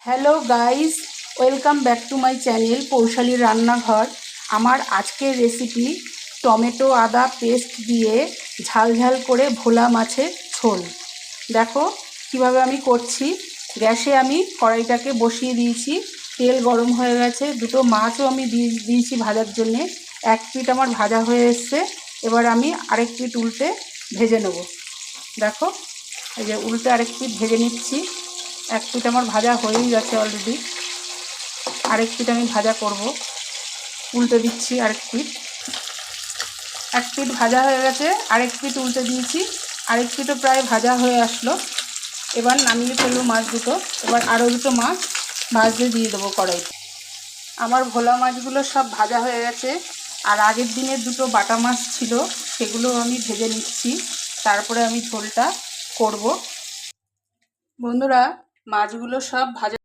Hello guys, welcome back to my channel Poushali রান্নাঘর। আমার আজকের রেসিপি টমেটো আদা পেস্ট দিয়ে ঝাল ঝাল করে ভোলা মাছের ঝোল। দেখো কিভাবে আমি করছি। গ্যাসে আমি কড়াইটাকে বসিয়ে দিয়েছি, তেল গরম হয়ে গেছে। দুটো মাছও আমি দিয়েছি ভাজার জন্যে। এক পিঠ আমার ভাজা হয়ে এসছে, এবার আমি আরেক পিঠ উল্টে ভেজে নেব। দেখো এই যে উল্টে আরেক পিঠ ভেজে নিচ্ছি। এক পিঠ আমার ভাজা হয়েই গেছে অলরেডি, আরেক পিঠ আমি ভাজা করব। উল্টে দিচ্ছি আরেক পিঠ। এক পিঠ ভাজা হয়ে গেছে, আরেক পিঠ উল্টে দিয়েছি, আরেক পিঠও প্রায় ভাজা হয়ে আসলো। এবার নামিয়ে ফেলবো মাছ দুটো। এবার আরও দুটো মাছ ভাজতে দিয়ে দেবো কড়াইতে। আমার ভোলা মাছগুলো সব ভাজা হয়ে গেছে, আর আগের দিনের দুটো বাটা মাছ ছিল সেগুলো আমি ভেজে নিচ্ছি, তারপরে আমি ঝোলটা করব। বন্ধুরা, মাছগুলো সব ভাজা